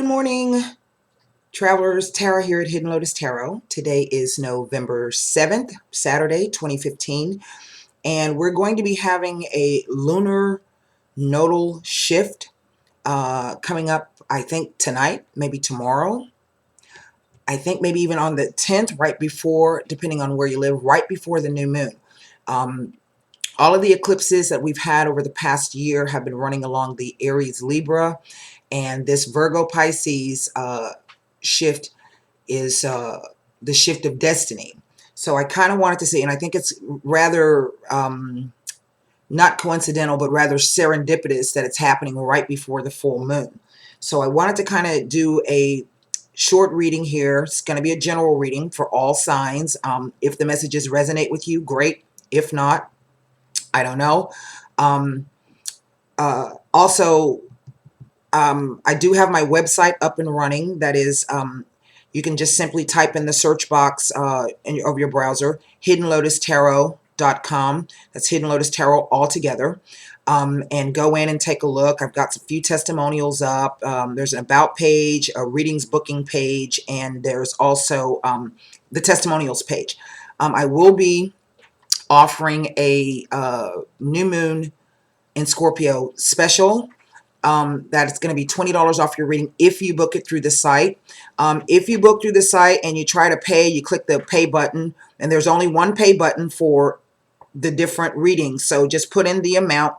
morning, travelers. Tara here at Hidden Lotus Tarot. Today is November 7th, Saturday, 2015, and we're going to be having a lunar nodal shift coming up, I think, tonight, maybe tomorrow. I think maybe even on the 10th, right before, depending on where you live, right before the new moon. All of the eclipses that we've had over the past year have been running along the Aries Libra, and this Virgo Pisces shift is the shift of destiny. So I kind of wanted to say, and I think it's rather not coincidental, but rather serendipitous that it's happening right before the full moon. So I wanted to kind of do a short reading here. It's going to be a general reading for all signs. If the messages resonate with you, great. If not, I don't know. Also, I do have my website up and running. That is, you can just simply type in the search box of your browser, hiddenlotustarot.com. That's Hidden Lotus Tarot all together. And go in and take a look. I've got a few testimonials up. There's an about page, a readings booking page, and there's also the testimonials page. I will be offering a new moon in Scorpio special. That it's going to be $20 off your reading if you book it through the site. If you book through the site and you try to pay, you click the pay button, and there's only one pay button for the different readings. So just put in the amount,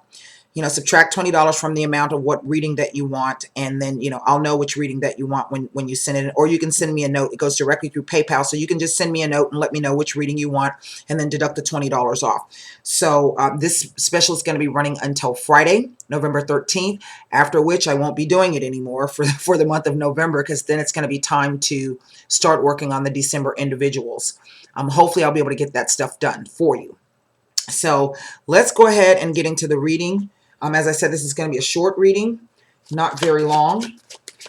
subtract $20 from the amount of what reading that you want, and then, I'll know which reading that you want when you send it in. Or you can send me a note. It goes directly through PayPal, so you can just send me a note and let me know which reading you want, and then deduct the $20 off. So this special is going to be running until Friday, November 13th, after which I won't be doing it anymore for the month of November, because then it's going to be time to start working on the December individuals. Hopefully I'll be able to get that stuff done for you. So let's go ahead and get into the reading. As I said, this is going to be a short reading, not very long.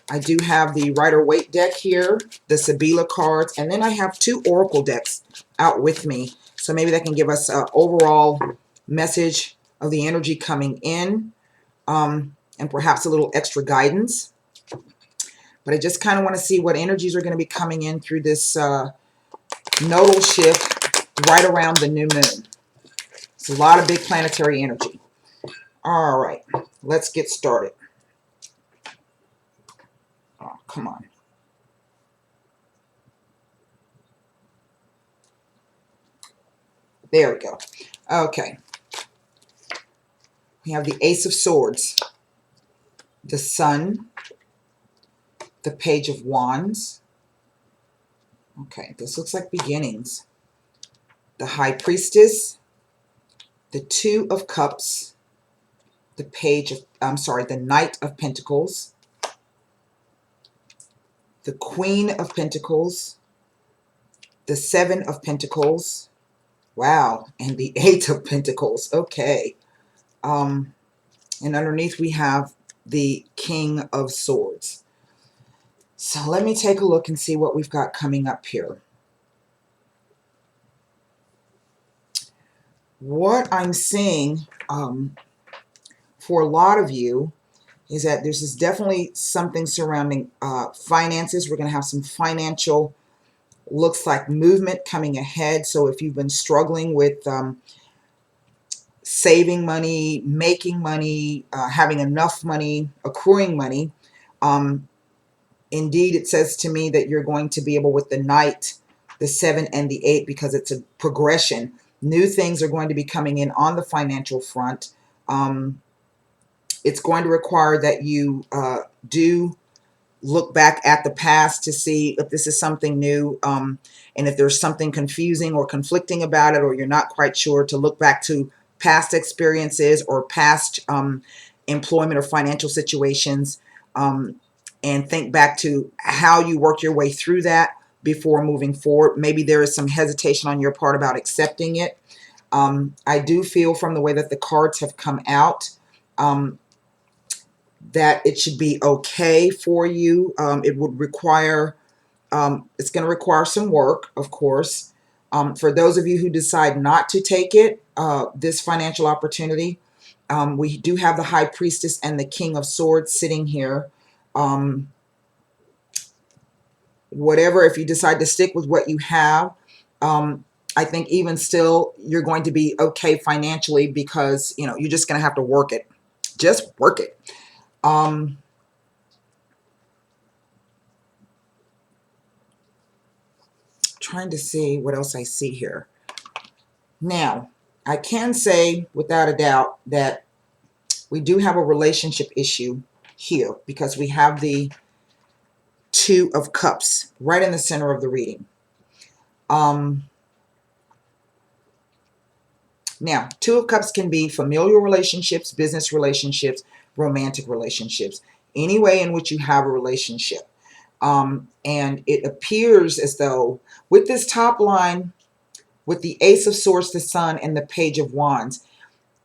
I do have the Rider-Waite deck here, the Sibila cards, and then I have two Oracle decks out with me. So maybe that can give us an overall message of the energy coming in, and perhaps a little extra guidance. But I just kind of want to see what energies are going to be coming in through this nodal shift right around the new moon. It's a lot of big planetary energy. All right, let's get started. Oh, come on. There we go. Okay. We have the Ace of Swords, the Sun, the Page of Wands. Okay, this looks like beginnings. The High Priestess, the Two of Cups, the the Knight of Pentacles, the Queen of Pentacles, the Seven of Pentacles, wow, and the Eight of Pentacles. Okay. And underneath we have the King of Swords. So let me take a look and see what we've got coming up here. What I'm seeing for a lot of you is that there's definitely something surrounding finances. We're going to have some financial, looks like, movement coming ahead. So if you've been struggling with saving money, making money, having enough money, accruing money, indeed it says to me that you're going to be able, with the Knight, the 7, and the 8, because it's a progression. New things are going to be coming in on the financial front. It's going to require that you do look back at the past to see if this is something new, and if there's something confusing or conflicting about it, or you're not quite sure, to look back to past experiences or past employment or financial situations, and think back to how you work your way through that before moving forward. Maybe there is some hesitation on your part about accepting it. I do feel, from the way that the cards have come out, that it should be okay for you. It would require, it's going to require some work, of course. For those of you who decide not to take it, this financial opportunity, we do have the High Priestess and the King of Swords sitting here. whatever, if you decide to stick with what you have, I think even still, you're going to be okay financially because, you know, you're just going to have to work it. Just work it. Trying to see what else I see here. Now, I can say without a doubt that we do have a relationship issue here because we have the Two of Cups right in the center of the reading. Now, Two of Cups can be familial relationships, business relationships, romantic relationships, any way in which you have a relationship. And it appears as though with this top line, with the Ace of Swords, the Sun, and the Page of Wands,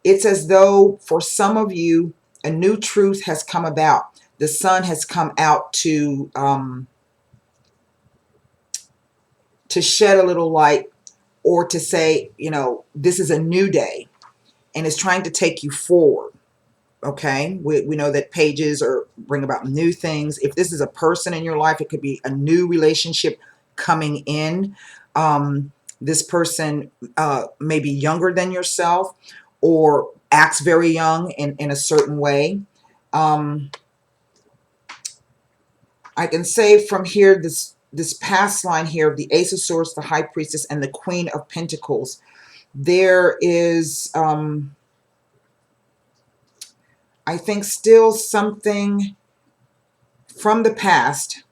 it's as though for some of you, a new truth has come about. The sun has come out to shed a little light, or to say, you know, this is a new day and it's trying to take you forward. Okay, we know that pages bring about new things. If this is a person in your life, it could be a new relationship coming in. This person may be younger than yourself or acts very young in a certain way. I can say from here, this past line here of the Ace of Swords, the High Priestess, and the Queen of Pentacles, there is, I think, still something from the past,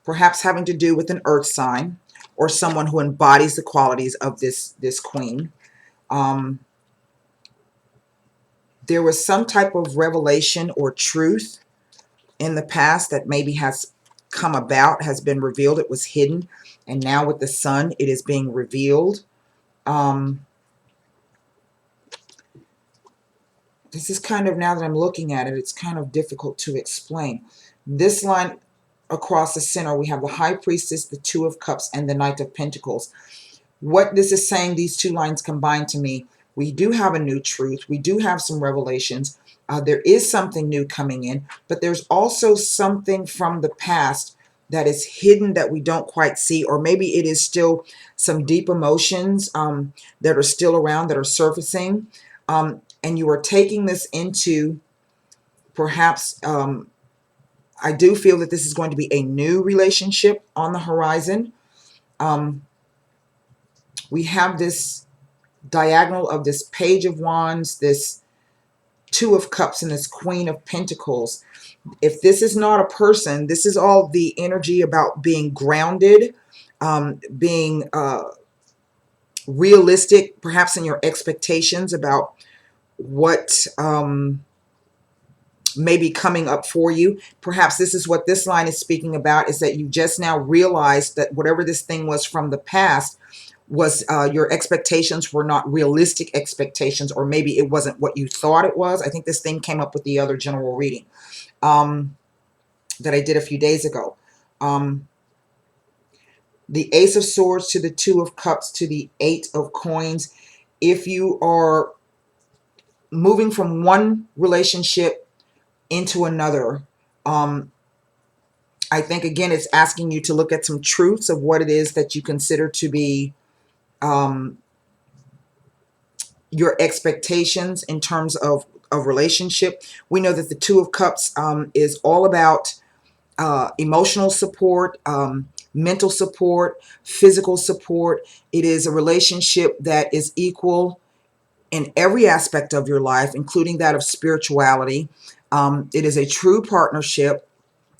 perhaps having to do with an earth sign or someone who embodies the qualities of this queen. There was some type of revelation or truth in the past that maybe has come about, has been revealed. It was hidden, and now with the sun, it is being revealed. This is kind of, now that I'm looking at it, it's kind of difficult to explain. This line across the center, we have the High Priestess, the Two of Cups, and the Knight of Pentacles. What this is saying, these two lines combined to me, we do have a new truth. We do have some revelations. There is something new coming in, but there's also something from the past that is hidden that we don't quite see, or maybe it is still some deep emotions that are still around, that are surfacing. And you are taking this into perhaps, I do feel that this is going to be a new relationship on the horizon. We have this diagonal of this Page of Wands, this Two of Cups, and this Queen of Pentacles. If this is not a person, this is all the energy about being grounded, being realistic, perhaps in your expectations about what may be coming up for you. Perhaps this is what this line is speaking about, is that you just now realized that whatever this thing was from the past was your expectations were not realistic expectations, or maybe it wasn't what you thought it was. I think this thing came up with the other general reading that I did a few days ago. The Ace of Swords to the Two of Cups to the Eight of Coins. If you are moving from one relationship into another, I think, again, it's asking you to look at some truths of what it is that you consider to be your expectations in terms of relationship. We know that the Two of Cups is all about emotional support, mental support, physical support. It is a relationship that is equal in every aspect of your life, including that of spirituality. It is a true partnership,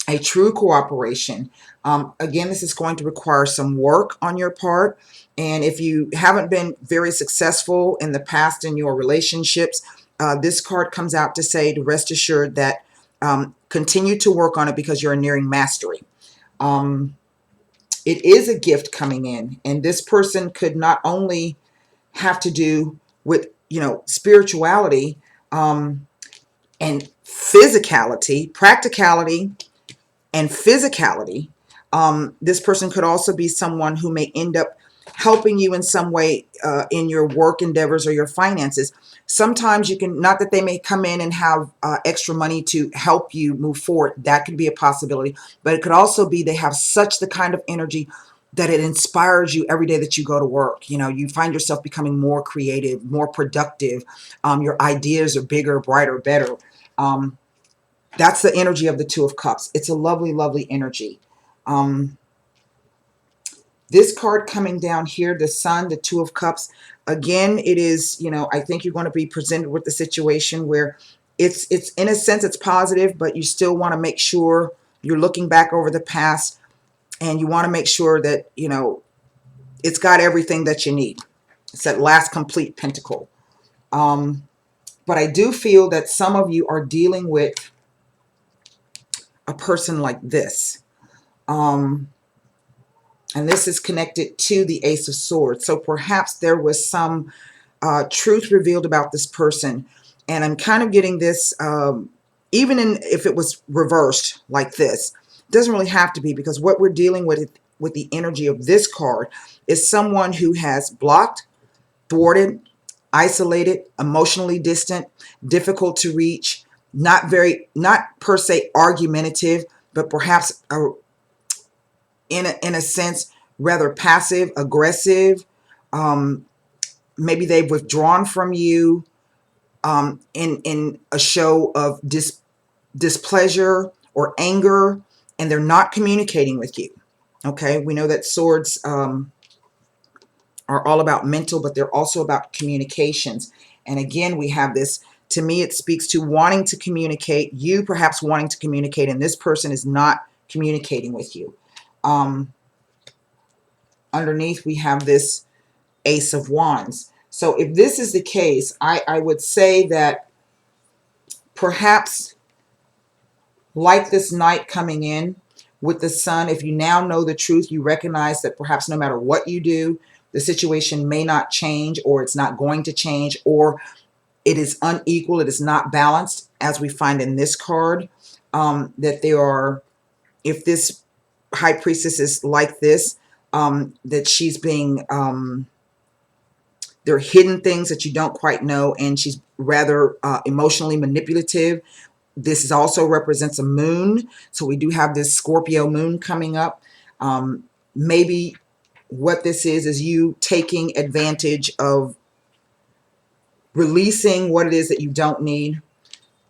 a true cooperation. Again, this is going to require some work on your part. And if you haven't been very successful in the past in your relationships, this card comes out to say to rest assured that continue to work on it, because you're nearing mastery. It is a gift coming in, and this person could not only have to do with, you know, spirituality and physicality, practicality and physicality. This person could also be someone who may end up helping you in some way in your work endeavors or your finances. Sometimes you can, not that they may come in and have extra money to help you move forward. That could be a possibility. But it could also be they have such the kind of energy that it inspires you every day that you go to work. You know, you find yourself becoming more creative, more productive. Your ideas are bigger, brighter, better. That's the energy of the Two of Cups. It's a lovely, lovely energy. This card coming down here, the Sun, the Two of Cups, again, it is, you know, I think you're going to be presented with the situation where it's in a sense, it's positive, but you still want to make sure you're looking back over the past and you want to make sure that, you know, it's got everything that you need. It's that last complete pentacle. But I do feel that some of you are dealing with a person like this. And this is connected to the Ace of Swords. So perhaps there was some truth revealed about this person. And I'm kind of getting this, even if it was reversed like this, it doesn't really have to be, because what we're dealing with the energy of this card is someone who has blocked, thwarted, isolated, emotionally distant, difficult to reach, not per se argumentative, but perhaps in a sense rather passive, aggressive. Maybe they've withdrawn from you in a show of displeasure or anger, and they're not communicating with you. Okay, we know that swords are all about mental, but they're also about communications. And again, we have this, to me, it speaks to wanting to communicate, you perhaps wanting to communicate, and this person is not communicating with you. Underneath, we have this Ace of Wands. So if this is the case, I would say that perhaps like this night coming in with the Sun, if you now know the truth, you recognize that perhaps no matter what you do, the situation may not change, or it's not going to change, or it is unequal, it is not balanced, as we find in this card, that there are, if this High Priestess is like this, that she's being, there are hidden things that you don't quite know, and she's rather emotionally manipulative. This also represents a moon, so we do have this Scorpio moon coming up. Maybe what this is you taking advantage of releasing what it is that you don't need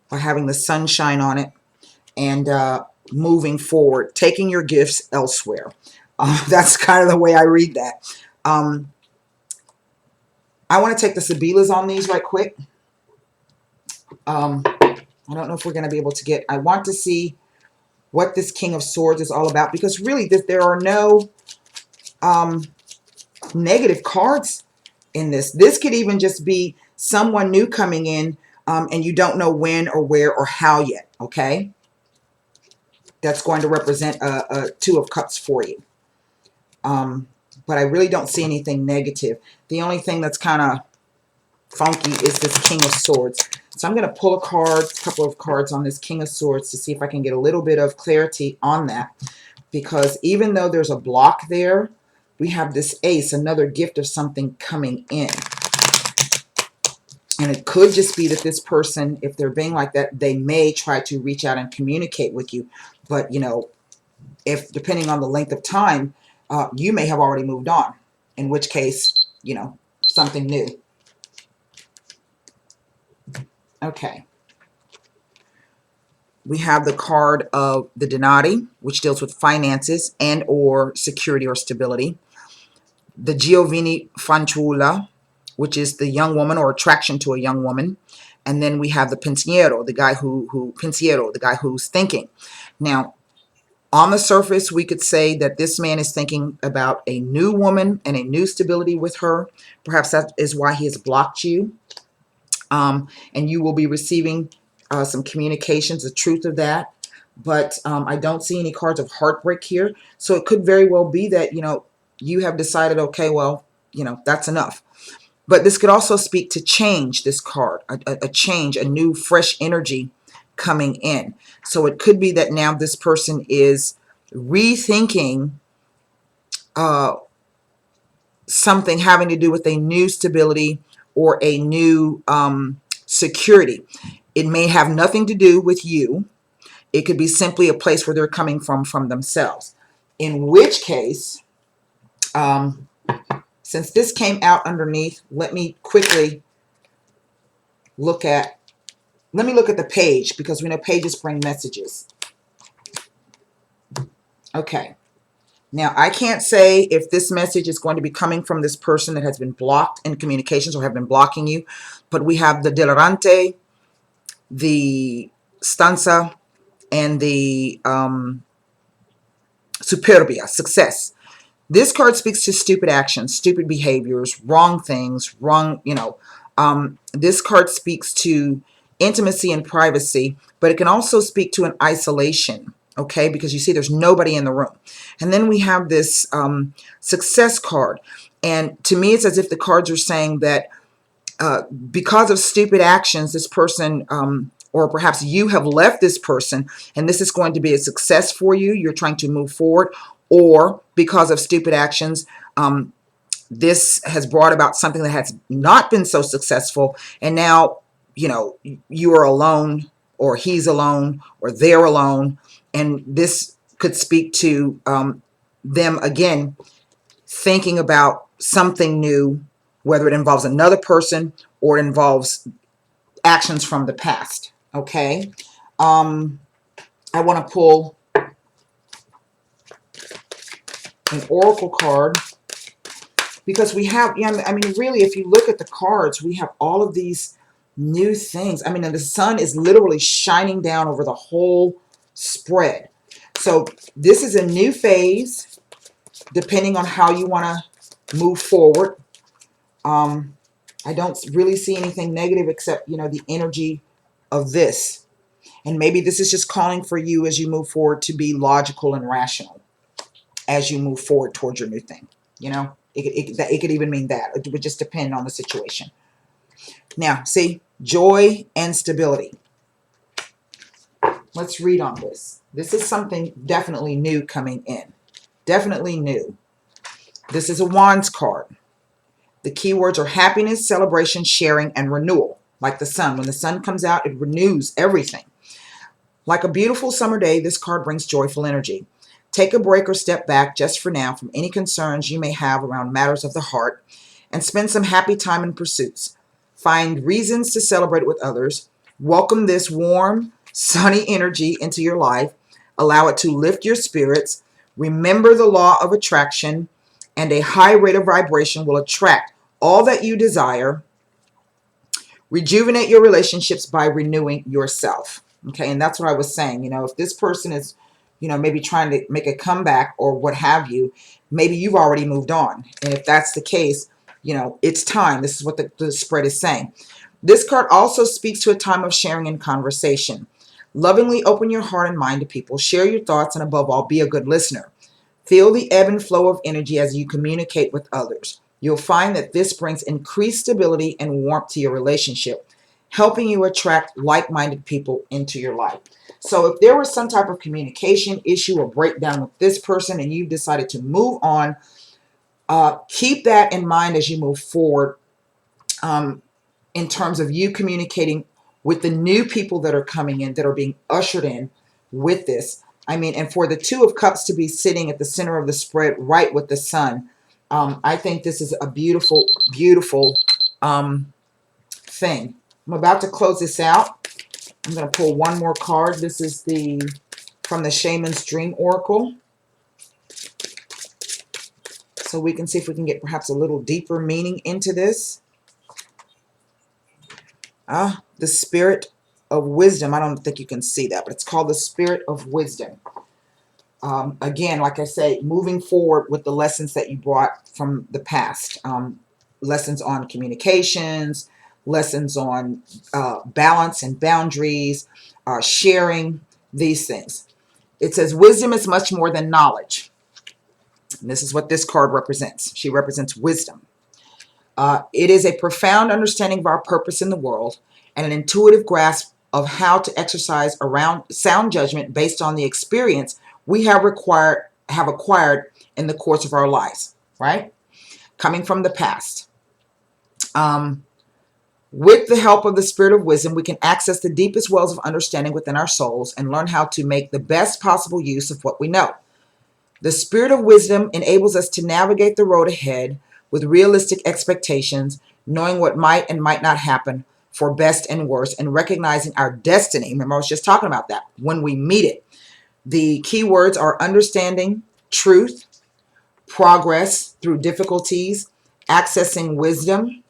by having the sunshine on it, and moving forward, taking your gifts elsewhere. That's kind of the way I read that. I want to take the Sibilas on these right quick. I don't know if we're going to be able to get, I want to see what this King of Swords is all about, because really there are no negative cards in this. This could even just be someone new coming in, and you don't know when or where or how yet, okay? That's going to represent a Two of Cups for you. But I really don't see anything negative. The only thing that's kind of funky is this King of Swords. So I'm going to pull a couple of cards on this King of Swords to see if I can get a little bit of clarity on that. Because even though there's a block there, we have this Ace, another gift of something coming in. And it could just be that this person, if they're being like that, they may try to reach out and communicate with you. But, you know, if depending on the length of time, you may have already moved on. In which case, you know, something new. Okay. We have the card of the Denari, which deals with finances and or security or stability. The Giovini Fanciulla, which is the young woman or attraction to a young woman. And then we have the Pensiero, the guy who's thinking. Now, on the surface, we could say that this man is thinking about a new woman and a new stability with her. Perhaps that is why he has blocked you. And you will be receiving some communications, the truth of that. But I don't see any cards of heartbreak here. So it could very well be that, you know, you have decided, okay, well, you know, that's enough. But this could also speak to change, this card, a change, a new, fresh energy coming in. So it could be that now this person is rethinking something having to do with a new stability or a new security. It may have nothing to do with you. It could be simply a place where they're coming from themselves. In which case, since this came out underneath, let me look at the page, because we know pages bring messages. Okay. Now, I can't say if this message is going to be coming from this person that has been blocked in communications or have been blocking you, but we have the Delirante, the Stanza, and the Superbia, success. This card speaks to stupid actions, stupid behaviors, wrong things, wrong, this card speaks to intimacy and privacy, but it can also speak to an isolation, okay? Because you see there's nobody in the room. And then we have this success card. And to me, it's as if the cards are saying that because of stupid actions, this person, or perhaps you have left this person, and this is going to be a success for you. You're trying to move forward. Or because of stupid actions, this has brought about something that has not been so successful. And now, you are alone, or he's alone, or they're alone. And this could speak to them, again, thinking about something new, whether it involves another person or it involves actions from the past. Okay. I want to pull an oracle card, because we have, really, if you look at the cards, we have all of these new things. And the sun is literally shining down over the whole spread. So this is a new phase, depending on how you want to move forward. I don't really see anything negative except, the energy of this. And maybe this is just calling for you as you move forward to be logical and rational as you move forward towards your new thing. It could even mean that. It would just depend on the situation. Now, see, joy and stability. Let's read on this. This is something definitely new coming in. Definitely new. This is a Wands card. The keywords are happiness, celebration, sharing, and renewal. Like the sun. When the sun comes out, it renews everything. Like a beautiful summer day, this card brings joyful energy. Take a break or step back just for now from any concerns you may have around matters of the heart, and spend some happy time in pursuits. Find reasons to celebrate with others. Welcome this warm, sunny energy into your life. Allow it to lift your spirits. Remember the law of attraction, and a high rate of vibration will attract all that you desire. Rejuvenate your relationships by renewing yourself. Okay, and that's what I was saying. If this person is, maybe trying to make a comeback or what have you, maybe you've already moved on. And if that's the case, it's time. This is what the spread is saying. This card also speaks to a time of sharing and conversation. Lovingly open your heart and mind to people. Share your thoughts, and above all, be a good listener. Feel the ebb and flow of energy as you communicate with others. You'll find that this brings increased stability and warmth to your relationship, helping you attract like-minded people into your life. So if there was some type of communication issue or breakdown with this person and you've decided to move on, keep that in mind as you move forward, in terms of you communicating with the new people that are coming in, that are being ushered in with this. And for the Two of Cups to be sitting at the center of the spread right with the sun, I think this is a beautiful, beautiful thing. I'm about to close this out. I'm going to pull one more card. This is from the Shaman's Dream Oracle. So we can see if we can get perhaps a little deeper meaning into this. The Spirit of Wisdom. I don't think you can see that, but it's called the Spirit of Wisdom. Again, like I say, moving forward with the lessons that you brought from the past. Lessons on communications, lessons on balance and boundaries, sharing, these things. It says, wisdom is much more than knowledge. And this is what this card represents. She represents wisdom. It is a profound understanding of our purpose in the world and an intuitive grasp of how to exercise around sound judgment based on the experience we have acquired in the course of our lives, right? coming from the past. With the help of the spirit of wisdom, we can access the deepest wells of understanding within our souls and learn how to make the best possible use of what we know. The spirit of wisdom enables us to navigate the road ahead with realistic expectations, knowing what might and might not happen for best and worst, and recognizing our destiny. Remember, I was just talking about that when we meet it. The key words are understanding, truth, progress through difficulties, accessing wisdom,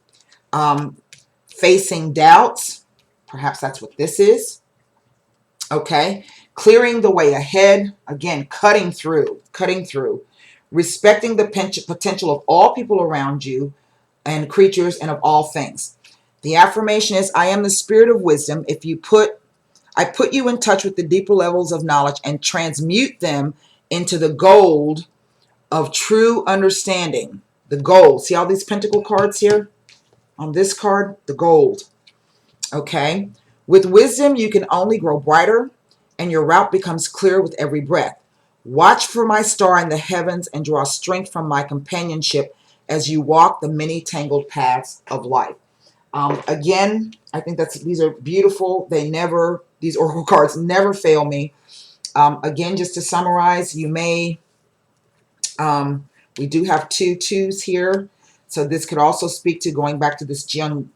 facing doubts. Perhaps that's what this is. Okay. Clearing the way ahead. Again, cutting through, respecting the potential of all people around you and creatures and of all things. The affirmation is, I am the spirit of wisdom. I put you in touch with the deeper levels of knowledge and transmute them into the gold of true understanding. The gold. See all these pentacle cards here? On this card, the gold. Okay? With wisdom, you can only grow brighter, and your route becomes clear with every breath. Watch for my star in the heavens and draw strength from my companionship as you walk the many tangled paths of life. Again, I think these are beautiful. These oracle cards never fail me. Again, just to summarize, you may, we do have 2 twos here. So this could also speak to going back to this young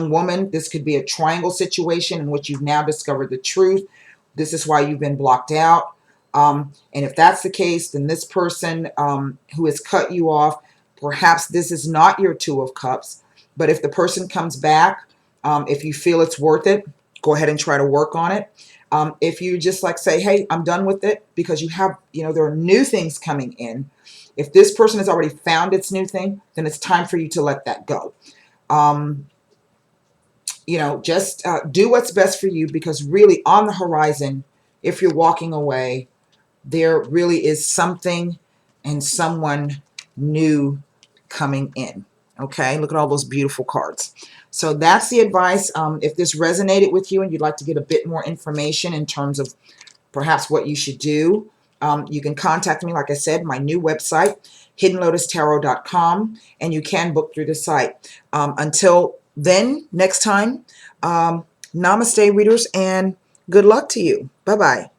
woman. This could be a triangle situation in which you've now discovered the truth. This is why you've been blocked out. And if that's the case, then this person who has cut you off, perhaps this is not your 2 of Cups. But if the person comes back, if you feel it's worth it, go ahead and try to work on it. If you just like say, hey, I'm done with it, because you have, there are new things coming in. If this person has already found its new thing, then it's time for you to let that go. Just do what's best for you, because really on the horizon, if you're walking away, there really is something and someone new coming in. Okay, look at all those beautiful cards. So that's the advice. If this resonated with you and you'd like to get a bit more information in terms of perhaps what you should do, you can contact me, like I said, my new website, hiddenlotustarot.com, and you can book through the site. Until then, next time, namaste, readers, and good luck to you. Bye-bye.